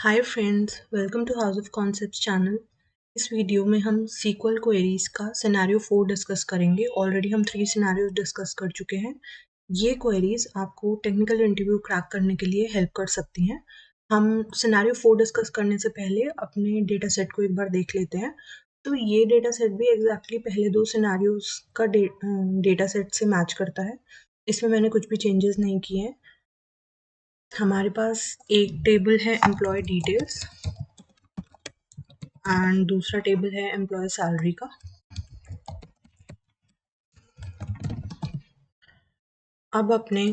Hi friends, welcome to House of Concepts channel. इस video में हम सीक्वल क्वेरीज का सिनेरियो 4 डिस्कस करेंगे। ऑलरेडी हम 3 सिनेरियोज डिस्कस कर चुके हैं। ये क्वेरीज आपको टेक्निकल इंटरव्यू क्रैक करने के लिए हेल्प कर सकती हैं। हम सिनेरियो 4 डिस्कस करने से पहले अपने डेटा सेट को एक बार देख लेते हैं। तो ये डेटा सेट भी एग्जैक्टली पहले 2 सिनेरियोज का डेटा सेट से मैच करता है। इसमें मैंने कुछ भी चेंजेस नहीं किए हैं। हमारे पास एक टेबल है एम्प्लॉय डिटेल्स एंड दूसरा टेबल है एम्प्लॉय सैलरी का। अब अपने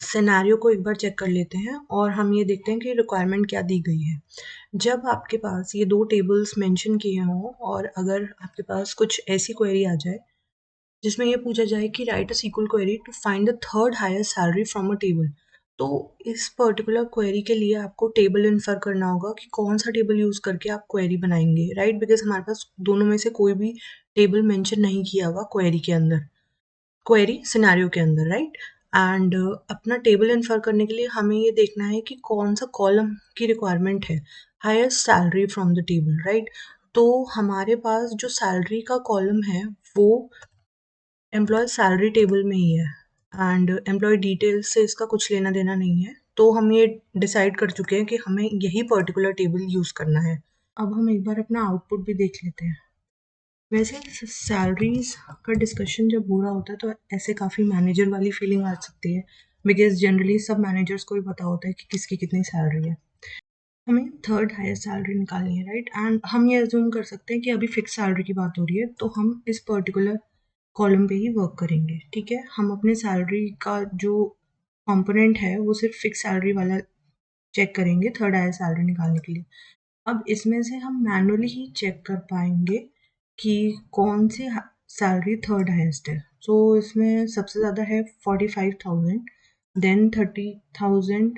सिनेरियो को एक बार चेक कर लेते हैं और हम ये देखते हैं कि रिक्वायरमेंट क्या दी गई है। जब आपके पास ये 2 टेबल्स मेंशन किए हों और अगर आपके पास कुछ ऐसी क्वेरी आ जाए जिसमें ये पूछा जाए कि write a SQL query to find the third highest salary from a table, तो इस पर्टिकुलर क्वेरी के लिए आपको टेबल इन्फर करना होगा कि कौन सा टेबल यूज़ करके आप क्वेरी बनाएंगे, राइट? बिकॉज हमारे पास दोनों में से कोई भी टेबल मेंशन नहीं किया हुआ क्वेरी के अंदर, क्वेरी सिनेरियो के अंदर, राइट? एंड अपना टेबल इन्फर करने के लिए हमें ये देखना है कि कौन सा कॉलम की रिक्वायरमेंट है, highest salary from the table, right? तो हमारे पास जो सैलरी का कॉलम है वो एम्प्लॉय सैलरी टेबल में ही है एंड एम्प्लॉय डिटेल्स से इसका कुछ लेना देना नहीं है। तो हम ये डिसाइड कर चुके हैं कि हमें यही पर्टिकुलर टेबल यूज़ करना है। अब हम एक बार अपना आउटपुट भी देख लेते हैं। वैसे सैलरीज का डिस्कशन जब हो रहा होता है तो ऐसे काफ़ी मैनेजर वाली फीलिंग आ सकती है, बिकॉज जनरली सब मैनेजर्स को ही पता होता है कि किसकी कितनी सैलरी है। हमें थर्ड हाईएस्ट सैलरी निकालनी है, राइट? एंड हम ये अज्यूम कर सकते हैं कि अभी फिक्स सैलरी की बात हो रही है, तो हम इस पर्टिकुलर कॉलम पे ही वर्क करेंगे। ठीक है, हम अपने सैलरी का जो कंपोनेंट है वो सिर्फ फिक्स सैलरी वाला चेक करेंगे थर्ड हाईएस्ट सैलरी निकालने के लिए। अब इसमें से हम मैनुअली ही चेक कर पाएंगे कि कौन सी सैलरी थर्ड हाईएस्ट है। सो इसमें सबसे ज़्यादा है 45,000, देन 30,000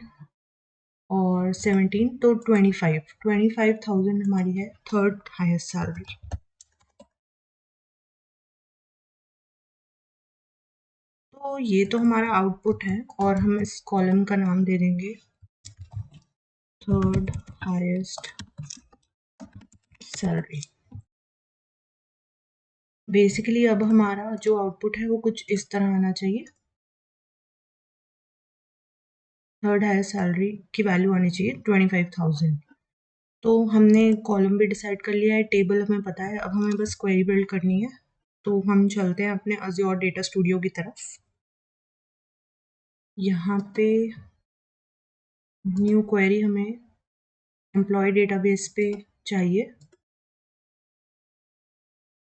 और 17, तो 25,000 हमारी है थर्ड हाईएस्ट सैलरी। तो ये तो हमारा आउटपुट है और हम इस कॉलम का नाम दे देंगे थर्ड हाईएस्ट सैलरी। बेसिकली अब हमारा जो आउटपुट है वो कुछ इस तरह आना चाहिए। थर्ड हाईएस्ट सैलरी की वैल्यू आनी चाहिए 25,000। तो हमने कॉलम भी डिसाइड कर लिया है, टेबल हमें पता है, अब हमें बस क्वेरी बिल्ड करनी है। तो हम चलते हैं अपने अज्योर डेटा स्टूडियो की तरफ। यहाँ पे न्यू क्वेरी हमें एम्प्लॉय डेटाबेस पे चाहिए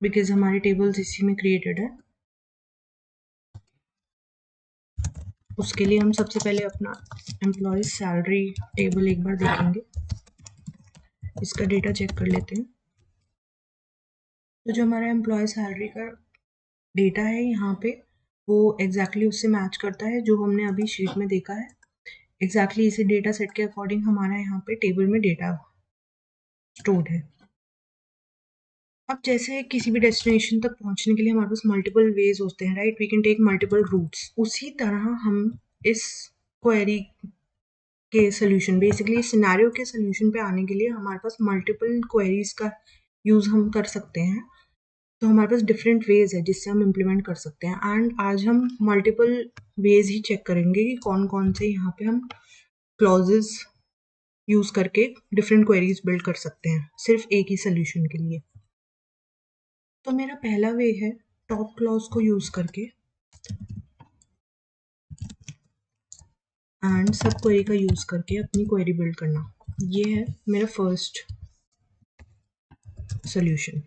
बिकॉज हमारे टेबल्स इसी में क्रिएटेड है। उसके लिए हम सबसे पहले अपना एम्प्लॉय सैलरी टेबल एक बार देखेंगे, इसका डेटा चेक कर लेते हैं। तो जो हमारा एम्प्लॉय सैलरी का डेटा है यहाँ पे वो एग्जैक्टली उससे मैच करता है जो हमने अभी शीट में देखा है। एग्जैक्टली इसी डेटा सेट के अकॉर्डिंग हमारा यहाँ पे टेबल में डेटा स्टोर्ड है। अब जैसे किसी भी डेस्टिनेशन तक पहुंचने के लिए हमारे पास मल्टीपल वेज होते हैं, right? We can take multiple routes. उसी तरह हम इस क्वेरी के सोल्यूशन, बेसिकली सिनेरियो के सोल्यूशन पे आने के लिए हमारे पास मल्टीपल क्वेरीज का यूज़ हम कर सकते हैं। तो हमारे पास डिफरेंट वेज है जिससे हम इम्प्लीमेंट कर सकते हैं एंड आज हम मल्टीपल वेज ही चेक करेंगे कि कौन कौन से यहाँ पे हम क्लॉजेस यूज़ करके डिफरेंट क्वेरीज बिल्ड कर सकते हैं सिर्फ एक ही सोल्यूशन के लिए। तो मेरा पहला वे है टॉप क्लॉज को यूज़ करके एंड सब क्वेरी का यूज़ करके अपनी क्वेरी बिल्ड करना। ये है मेरा फर्स्ट सोल्यूशन।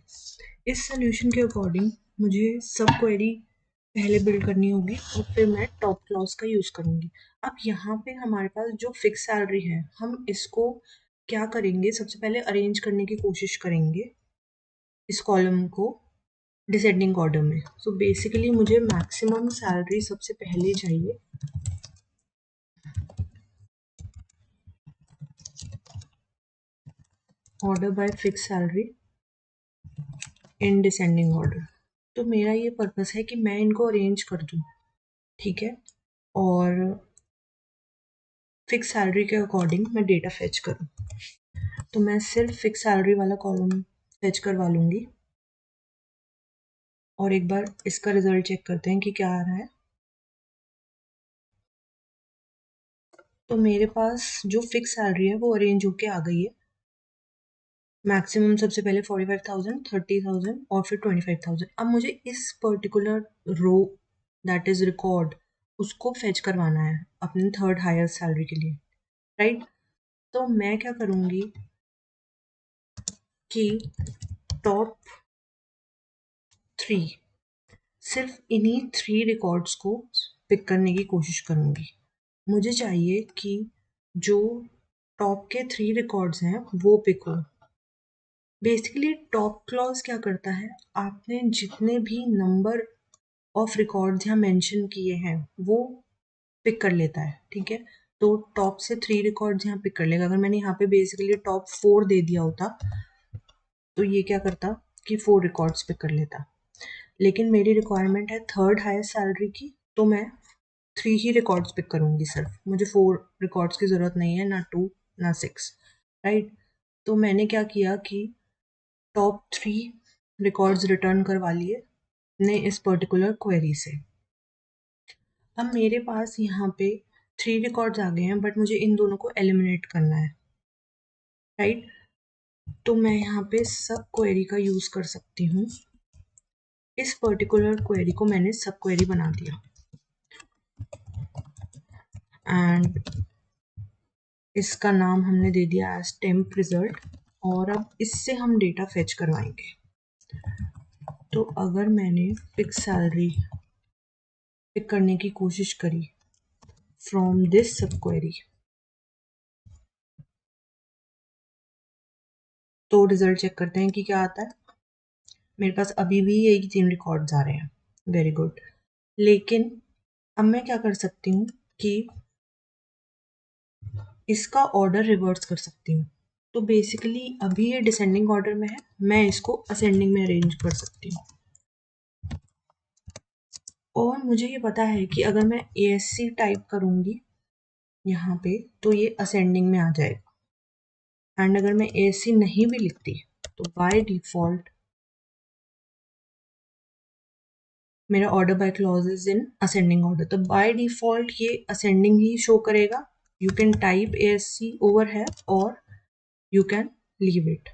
इस सोल्यूशन के अकॉर्डिंग मुझे सब क्वेरी पहले बिल्ड करनी होगी और फिर मैं टॉप क्लॉज का यूज़ करूँगी। अब यहाँ पे हमारे पास जो फिक्स सैलरी है हम इसको क्या करेंगे, सबसे पहले अरेंज करने की कोशिश करेंगे इस कॉलम को डिसेंडिंग ऑर्डर में। सो बेसिकली मुझे मैक्सिमम सैलरी सबसे पहले चाहिए, order by fix salary in descending order. तो मेरा ये पर्पस है कि मैं इनको अरेंज कर दूँ, ठीक है? और फिक्स सैलरी के अकॉर्डिंग मैं डेटा फेच करूँ। तो मैं सिर्फ फिक्स सैलरी वाला कॉलम फेच करवा लूँगी और एक बार इसका रिजल्ट चेक करते हैं कि क्या आ रहा है। तो मेरे पास जो फिक्स सैलरी है वो अरेंज होके आ गई है। मैक्सिमम सबसे पहले 45,000, 30,000 और फिर 25,000। अब मुझे इस particular row that is record उसको फेच करवाना है अपनी थर्ड हायर सैलरी के लिए, राइट। तो मैं क्या करूँगी कि टॉप 3, सिर्फ इन्हीं 3 रिकॉर्ड्स को पिक करने की कोशिश करूँगी। मुझे चाहिए कि जो टॉप के 3 रिकॉर्ड्स हैं वो पिक हो। बेसिकली टॉप क्लॉज क्या करता है, आपने जितने भी नंबर ऑफ रिकॉर्ड्स यहाँ मेंशन किए हैं वो पिक कर लेता है, ठीक है। तो टॉप से 3 रिकॉर्ड्स यहाँ पिक कर लेगा। अगर मैंने यहाँ पे बेसिकली टॉप 4 दे दिया होता तो ये क्या करता कि 4 रिकॉर्ड्स पिक कर लेता। लेकिन मेरी रिक्वायरमेंट है थर्ड हाईएस्ट सैलरी की, तो मैं 3 ही रिकॉर्ड्स पिक करूँगी सिर्फ। मुझे 4 रिकॉर्ड्स की ज़रूरत नहीं है, ना 2 ना 6, राइट। तो मैंने क्या किया कि टॉप 3 रिकॉर्ड्स रिटर्न करवा लिए ने इस पर्टिकुलर क्वेरी से। अब मेरे पास यहाँ पे 3 रिकॉर्ड्स आ गए हैं, बट मुझे इन दोनों को एलिमिनेट करना है, राइट। तो मैं यहाँ पे सब क्वेरी का यूज़ कर सकती हूँ। इस पर्टिकुलर क्वेरी को मैंने सब क्वेरी बना दिया एंड इसका नाम हमने दे दिया एज टेम्प रिजल्ट। और अब इससे हम डेटा फेच करवाएंगे। तो अगर मैंने फिक्स सैलरी पिक करने की कोशिश करी फ्रॉम दिस सब क्वेरी, तो रिजल्ट चेक करते हैं कि क्या आता है। मेरे पास अभी भी यही 3 रिकॉर्ड्स आ रहे हैं, वेरी गुड। लेकिन अब मैं क्या कर सकती हूँ कि इसका ऑर्डर रिवर्स कर सकती हूँ। तो बेसिकली अभी ये डिसेंडिंग ऑर्डर में है, मैं इसको असेंडिंग में अरेंज कर सकती हूँ। और मुझे ये पता है कि अगर मैं ASC टाइप करूँगी यहाँ पे तो ये असेंडिंग में आ जाएगा। एंड अगर मैं ASC नहीं भी लिखती तो बाय डिफ़ॉल्ट मेरा order by clause is in ascending order, तो बाय डिफ़ॉल्ट ये असेंडिंग ही शो करेगा। You can type ASC over है और you can leave it,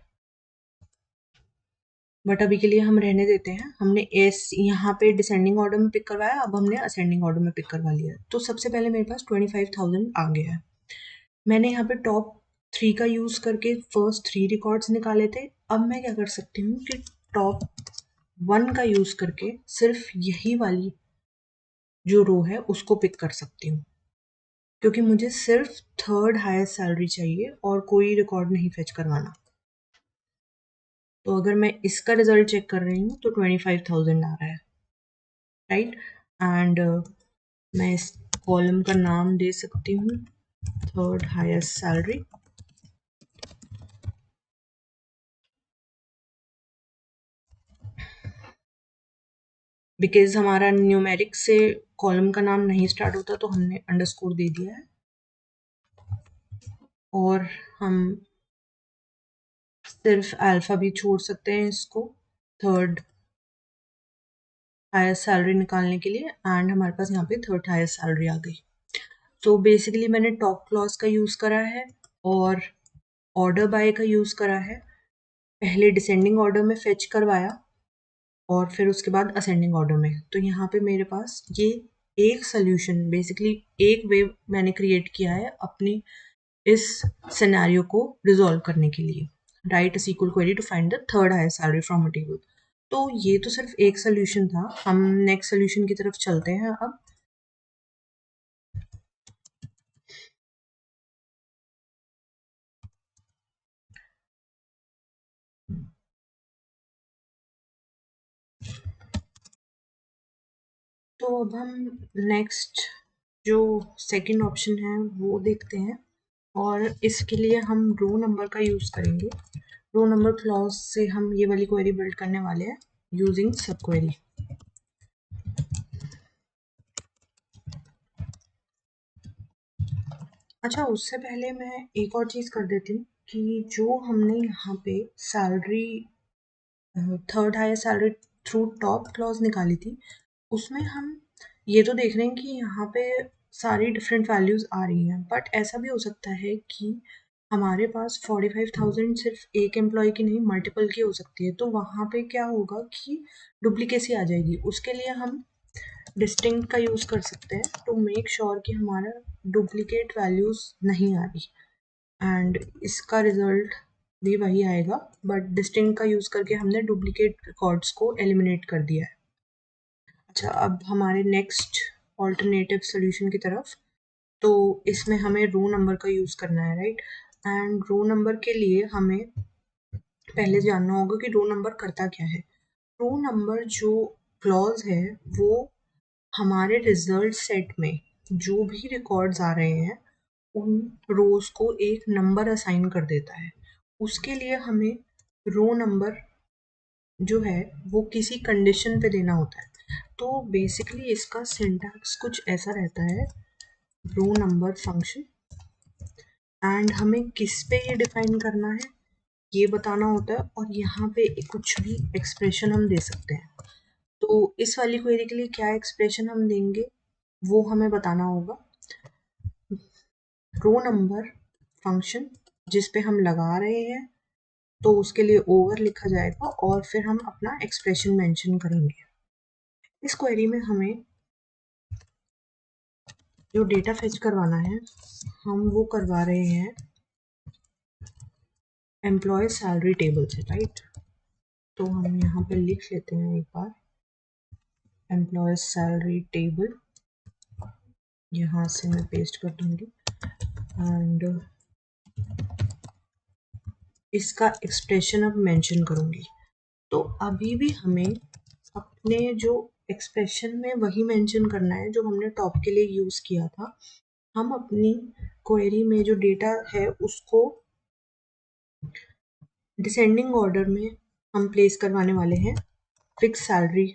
but अभी के लिए हम रहने देते हैं। हमने एस यहाँ पे डिसेंडिंग ऑर्डर में पिक करवाया, अब हमने असेंडिंग ऑर्डर में पिक करवा लिया। तो सबसे पहले मेरे पास 25,000 आ गया है। मैंने यहाँ पे टॉप 3 का यूज़ करके फर्स्ट 3 रिकॉर्ड्स निकाले थे। अब मैं क्या कर सकती हूँ कि टॉप 1 का यूज़ करके सिर्फ यही वाली जो रो है उसको पिक कर सकती हूँ, क्योंकि मुझे सिर्फ थर्ड हाईएस्ट सैलरी चाहिए और कोई रिकॉर्ड नहीं फेच करवाना। तो अगर मैं इसका रिजल्ट चेक कर रही हूँ तो 25,000 आ रहा है, राइट। एंड मैं इस कॉलम का नाम दे सकती हूँ थर्ड हाईएस्ट सैलरी। बिकॉज हमारा न्यूमेरिक से कॉलम का नाम नहीं स्टार्ट होता तो हमने अंडरस्कोर दे दिया है। और हम सिर्फ अल्फा भी छोड़ सकते हैं इसको थर्ड हाईएस्ट सैलरी निकालने के लिए। एंड हमारे पास यहाँ पे थर्ड हाईएस्ट सैलरी आ गई। तो बेसिकली मैंने टॉप क्लॉज का यूज़ करा है और ऑर्डर बाय का यूज़ करा है। पहले डिसेंडिंग ऑर्डर में फेच करवाया और फिर उसके बाद असेंडिंग ऑर्डर में। तो यहाँ पे मेरे पास ये एक सोल्यूशन, बेसिकली एक वे मैंने क्रिएट किया है अपनी इस सिनेरियो को रिजॉल्व करने के लिए। Write a SQL query to find the third highest salary from a table. तो ये तो सिर्फ एक सोल्यूशन था, हम नेक्स्ट सोल्यूशन की तरफ चलते हैं अब। तो अब हम नेक्स्ट जो सेकंड ऑप्शन है वो देखते हैं और इसके लिए हम रो नंबर का यूज़ करेंगे। रो नंबर क्लॉज से हम ये वाली क्वेरी बिल्ड करने वाले हैं यूजिंग सब क्वेरी। अच्छा, उससे पहले मैं एक और चीज़ कर देती हूँ कि जो हमने यहाँ पे salary third higher salary through top clause निकाली थी, उसमें हम ये तो देख रहे हैं कि यहाँ पे सारी डिफरेंट वैल्यूज़ आ रही हैं, बट ऐसा भी हो सकता है कि हमारे पास 45,000 सिर्फ एक एम्प्लॉय की नहीं मल्टीपल की हो सकती है, तो वहाँ पे क्या होगा कि डुप्लीकेसी आ जाएगी। उसके लिए हम डिस्टिंक्ट का यूज़ कर सकते हैं टू मेक श्योर कि हमारा डुप्लीकेट वैल्यूज़ नहीं आ रही, एंड इसका रिजल्ट भी वही आएगा, बट डिस्टिंक्ट का यूज़ करके हमने डुप्लीकेट रिकॉर्ड्स को एलिमिनेट कर दिया है। अच्छा, अब हमारे नेक्स्ट ऑल्टरनेटिव सोल्यूशन की तरफ। तो इसमें हमें रो नंबर का यूज़ करना है, राइट? एंड रो नंबर के लिए हमें पहले जानना होगा कि रो नंबर करता क्या है। रो नंबर जो क्लॉज है वो हमारे रिजल्ट सेट में जो भी रिकॉर्ड्स आ रहे हैं उन रोज को एक नंबर असाइन कर देता है। उसके लिए हमें रो नंबर जो है वो किसी कंडीशन पे देना होता है। तो बेसिकली इसका सिंटैक्स कुछ ऐसा रहता है, रो नंबर फंक्शन, एंड हमें किस पे ये डिफाइन करना है ये बताना होता है, और यहाँ पे कुछ भी एक्सप्रेशन हम दे सकते हैं। तो इस वाली क्वेरी के लिए क्या एक्सप्रेशन हम देंगे वो हमें बताना होगा। रो नंबर फंक्शन जिस पे हम लगा रहे हैं तो उसके लिए ओवर लिखा जाएगा और फिर हम अपना एक्सप्रेशन मेंशन करेंगे। इस क्वेरी में हमें जो डेटा फेच करवाना है हम वो करवा रहे हैं एम्प्लॉय सैलरी टेबल से, राइट? तो हम यहाँ पे लिख लेते हैं एक बार एम्प्लॉय सैलरी टेबल, यहाँ से मैं पेस्ट कर दूंगी, एंड इसका एक्सप्रेशन अब मेंशन करूंगी। तो अभी भी हमें अपने जो एक्सप्रेशन में वही मेंशन करना है जो हमने टॉप के लिए यूज़ किया था। हम अपनी क्वेरी में जो डेटा है उसको डिसेंडिंग ऑर्डर में हम प्लेस करवाने वाले हैं फिक्स सैलरी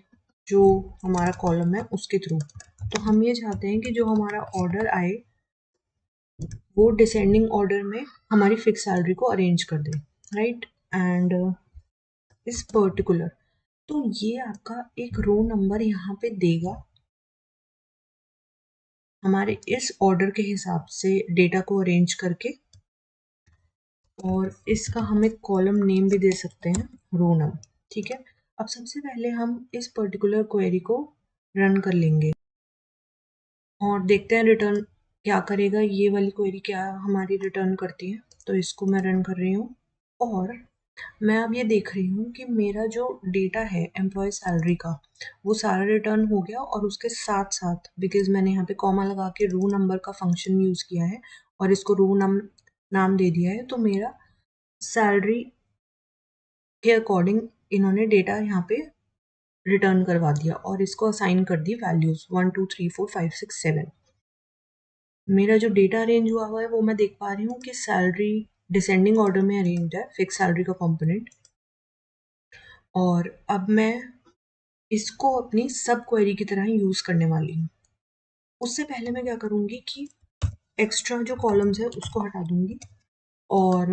जो हमारा कॉलम है उसके थ्रू। तो हम ये चाहते हैं कि जो हमारा ऑर्डर आए वो डिसेंडिंग ऑर्डर में हमारी फिक्स सैलरी को अरेंज कर दे, राइट? एंड इस पर्टिकुलर, तो ये आपका एक रो नंबर यहाँ पे देगा हमारे इस ऑर्डर के हिसाब से डेटा को अरेंज करके, और इसका हम एक कॉलम नेम भी दे सकते हैं रो नम। ठीक है, अब सबसे पहले हम इस पर्टिकुलर क्वेरी को रन कर लेंगे और देखते हैं रिटर्न क्या करेगा, ये वाली क्वेरी क्या हमारी रिटर्न करती है। तो इसको मैं रन कर रही हूँ और मैं अब ये देख रही हूँ कि मेरा जो डेटा है एम्प्लॉय सैलरी का वो सारा रिटर्न हो गया, और उसके साथ साथ बिकॉज मैंने यहाँ पे कॉमा लगा के रो नंबर का फंक्शन यूज़ किया है और इसको रो नम नाम दे दिया है, तो मेरा सैलरी के अकॉर्डिंग इन्होंने डेटा यहाँ पे रिटर्न करवा दिया और इसको असाइन कर दी वैल्यूज 1 2 3 4 5 6 7। मेरा जो डेटा अरेंज हुआ है वो मैं देख पा रही हूँ कि सैलरी डिसेंडिंग ऑर्डर में अरेंज है, फिक्स सैलरी का कंपोनेंट। और अब मैं इसको अपनी सब क्वेरी की तरह यूज़ करने वाली हूँ। उससे पहले मैं क्या करूँगी कि एक्स्ट्रा जो कॉलम्स है उसको हटा दूँगी, और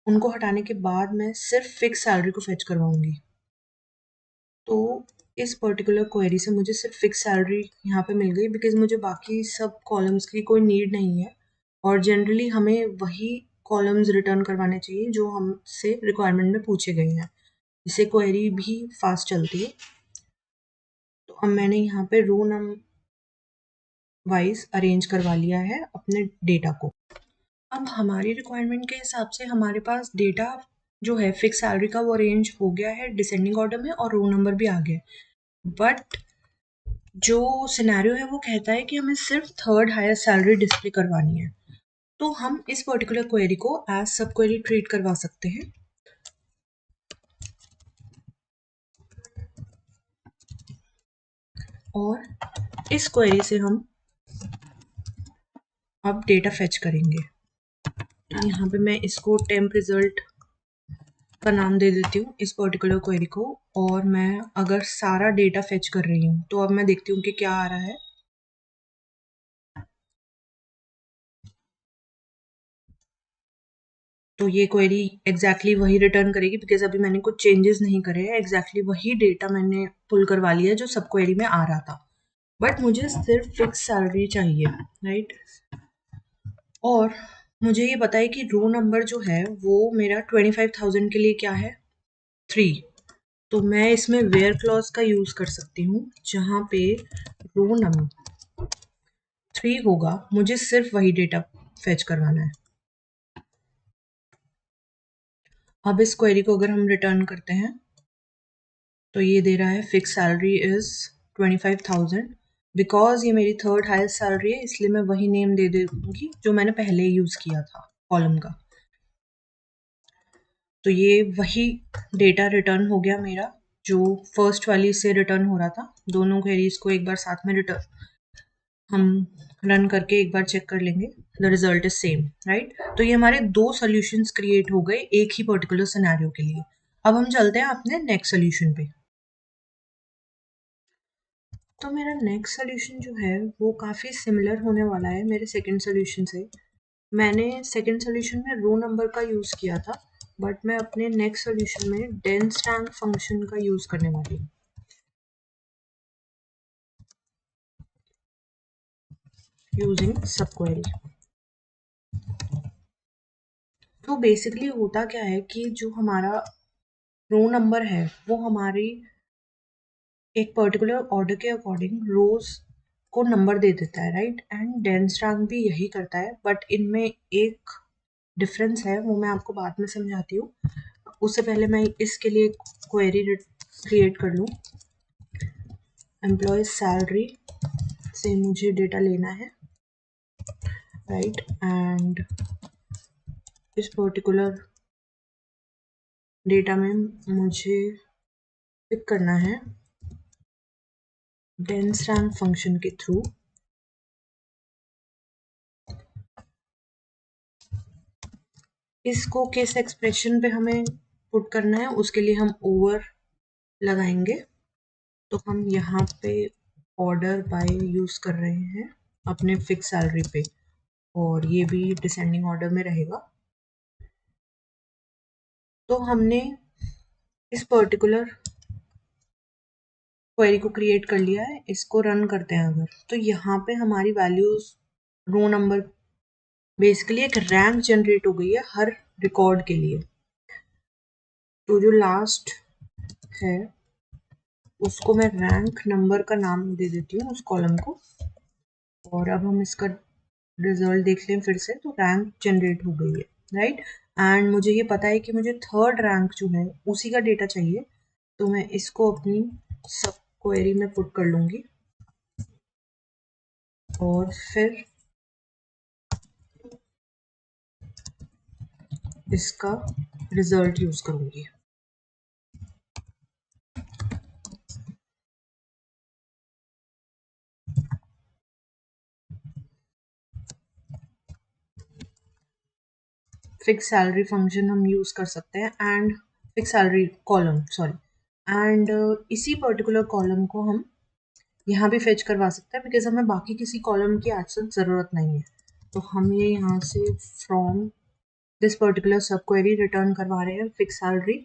उनको हटाने के बाद मैं सिर्फ फिक्स सैलरी को फेच करवाऊँगी। तो इस पर्टिकुलर क्वेरी से मुझे सिर्फ फिक्स सैलरी यहाँ पे मिल गई बिकॉज मुझे बाकी सब कॉलम्स की कोई नीड नहीं है, और जनरली हमें वही कॉलम्स रिटर्न करवाने चाहिए जो हमसे रिक्वायरमेंट में पूछे गए हैं, इससे क्वेरी भी फास्ट चलती है। तो अब मैंने यहाँ पे रो नम वाइज अरेंज करवा लिया है अपने डेटा को। अब हमारी रिक्वायरमेंट के हिसाब से हमारे पास डेटा जो है फिक्स सैलरी का वो अरेंज हो गया है डिसेंडिंग ऑर्डर में, और रो नंबर भी आ गया। बट जो सिनेरियो है वो कहता है कि हमें सिर्फ थर्ड हायर सैलरी डिस्प्ले करवानी है। तो हम इस पर्टिकुलर क्वेरी को एज सब क्वेरी ट्रीट करवा सकते हैं, और इस क्वेरी से हम अब डेटा फेच करेंगे। तो यहाँ पे मैं इसको टेम्प रिजल्ट का नाम दे देती हूँ इस पर्टिकुलर क्वेरी को, और मैं अगर सारा डेटा फेच कर रही हूँ तो अब मैं देखती हूँ कि क्या आ रहा है। तो ये क्वेरी एग्जैक्टली वही रिटर्न करेगी बिकॉज अभी मैंने कुछ चेंजेस नहीं करे हैं, एग्जैक्टली वही डेटा मैंने पुल करवा लिया है जो सब क्वेरी में आ रहा था, बट मुझे सिर्फ फिक्स सैलरी चाहिए, राइट। और मुझे ये पता है कि रो नंबर जो है वो मेरा 25,000 के लिए क्या है, 3। तो मैं इसमें वेयर क्लॉज का यूज कर सकती हूँ, जहाँ पे रो नंबर 3 होगा, मुझे सिर्फ वही डेटा फेच करवाना है। अब इस क्वेरी को अगर हम रिटर्न करते हैं तो ये दे रहा है फिक्स सैलरी इज 25,000। बिकॉज ये मेरी थर्ड हाईएस्ट सैलरी है इसलिए मैं वही नेम दे दूंगी जो मैंने पहले यूज किया था कॉलम का। तो ये वही डेटा रिटर्न हो गया मेरा जो फर्स्ट वाली से रिटर्न हो रहा था। दोनों क्वेरीज को एक बार साथ में रिटर्न हम रन करके एक बार चेक कर लेंगे, the result is same, right. तो ये हमारे दो सॉल्यूशंस क्रिएट हो गए एक ही पर्टिकुलर सिनेरियो के लिए। अब हम चलते हैं अपने नेक्स्ट सोल्यूशन पे। तो मेरा नेक्स्ट सोल्यूशन जो है वो काफ़ी सिमिलर होने वाला है मेरे सेकंड सोल्यूशन से। मैंने सेकंड सोल्यूशन में रो नंबर का यूज़ किया था, बट मैं अपने नेक्स्ट सोल्यूशन में डेंस रैंक फंक्शन का यूज़ करने वाली हूँ, यूजिंग सब क्वेरी। तो बेसिकली होता क्या है कि जो हमारा रो नंबर है वो हमारी एक पर्टिकुलर ऑर्डर के अकॉर्डिंग रोज को नंबर दे देता है, राइट। एंड डेंस रैंक भी यही करता है, बट इनमें एक डिफरेंस है वो मैं आपको बाद में समझाती हूँ। उससे पहले मैं इसके लिए क्वेरी क्रिएट कर लूँ। एम्प्लॉय सैलरी से मुझे डेटा लेना है, राइट। एंड इस पर्टिकुलर डेटा में मुझे पिक करना है डेंस रैंक फंक्शन के थ्रू। इसको किस एक्सप्रेशन पे हमें पुट करना है उसके लिए हम ओवर लगाएंगे। तो हम यहाँ पे ऑर्डर बाय यूज कर रहे हैं अपने फिक्स सैलरी पे, और ये भी डिसेंडिंग ऑर्डर में रहेगा। तो हमने इस पर्टिकुलर क्वेरी को क्रिएट कर लिया है, इसको रन करते हैं अगर, तो यहाँ पे हमारी वैल्यूज रो नंबर बेसिकली एक रैंक जनरेट हो गई है हर रिकॉर्ड के लिए। तो जो लास्ट है उसको मैं रैंक नंबर का नाम दे देती हूँ उस कॉलम को। और अब हम इसका रिजल्ट देख लें फिर से, तो रैंक जनरेट हो गई है, राइट। एंड मुझे ये पता है कि मुझे थर्ड रैंक जो है उसी का डेटा चाहिए, तो मैं इसको अपनी सब क्वेरी में पुट कर लूँगी और फिर इसका रिजल्ट यूज़ करूँगी। फिक्स सैलरी फंक्शन हम यूज़ कर सकते हैं and fix salary column sorry, and इसी पर्टिकुलर कॉलम को हम यहाँ भी फेच करवा सकते हैं बिकॉज हमें बाकी किसी कॉलम की एक्सेस ज़रूरत नहीं है। तो हम ये यहाँ से from this particular subquery return करवा रहे हैं fix salary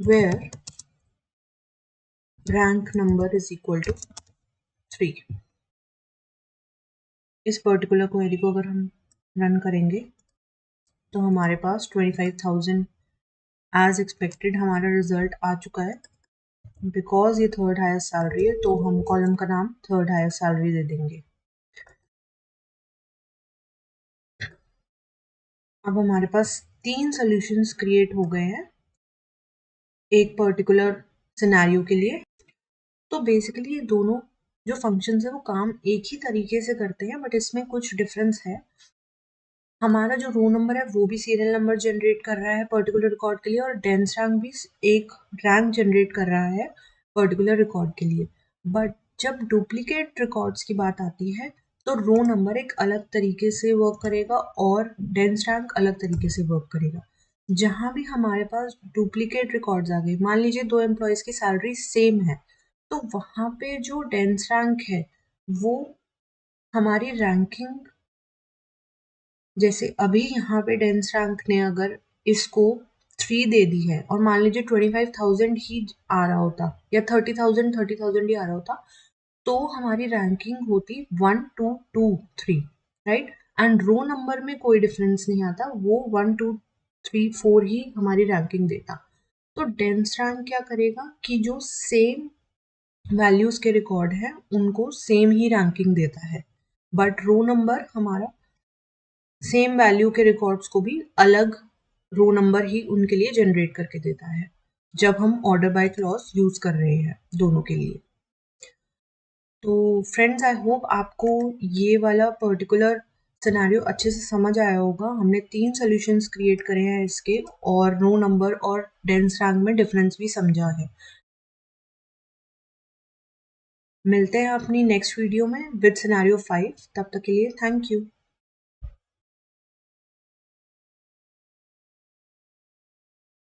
where rank number is equal to 3। इस पर्टिकुलर क्वेरी को अगर हम रन करेंगे तो हमारे पास 25,000 एज एक्सपेक्टेड हमारा रिजल्ट आ चुका है। बिकॉज ये थर्ड हाईएस्ट सैलरी है तो हम कॉलम का नाम थर्ड हाईएस्ट सैलरी दे देंगे। अब हमारे पास 3 सॉल्यूशंस क्रिएट हो गए हैं एक पर्टिकुलर सिनेरियो के लिए। तो बेसिकली ये दोनों जो फंक्शंस है वो काम एक ही तरीके से करते हैं, बट इसमें कुछ डिफरेंस है। हमारा जो रो नंबर है वो भी सीरियल नंबर जनरेट कर रहा है पर्टिकुलर रिकॉर्ड के लिए, और डेंस रैंक भी एक रैंक जनरेट कर रहा है पर्टिकुलर रिकॉर्ड के लिए। बट जब डुप्लीकेट रिकॉर्ड्स की बात आती है तो रो नंबर एक अलग तरीके से वर्क करेगा और डेंस रैंक अलग तरीके से वर्क करेगा। जहाँ भी हमारे पास डुप्लीकेट रिकॉर्ड्स आ गए, मान लीजिए दो एम्प्लॉयज़ की सैलरी सेम है, तो वहाँ पे जो डेंस रैंक है वो हमारी रैंकिंग जैसे अभी यहाँ पे डेंस रैंक ने अगर इसको 3 दे दी है और मान लीजिए 25,000 ही आ रहा होता या 30,000 ही आ रहा होता, तो हमारी रैंकिंग होती 1 2 2 3, राइट। एंड रो नंबर में कोई डिफरेंस नहीं आता, वो 1 2 3 4 ही हमारी रैंकिंग देता। तो डेंस रैंक क्या करेगा कि जो सेम वैल्यूज के रिकॉर्ड है उनको सेम ही रैंकिंग देता है, बट रो नंबर हमारा सेम वैल्यू के रिकॉर्ड्स को भी अलग रो नंबर ही उनके लिए जनरेट करके देता है, जब हम ऑर्डर बाय क्लॉज यूज कर रहे हैं दोनों के लिए। तो फ्रेंड्स, आई होप आपको ये वाला पर्टिकुलर सिनेरियो अच्छे से समझ आया होगा। हमने 3 सॉल्यूशंस क्रिएट करे हैं इसके, और रो नंबर और डेंस रैंक में डिफरेंस भी समझा है। मिलते हैं अपनी नेक्स्ट वीडियो में विद सिनेरियो 5। तब तक के लिए थैंक यू।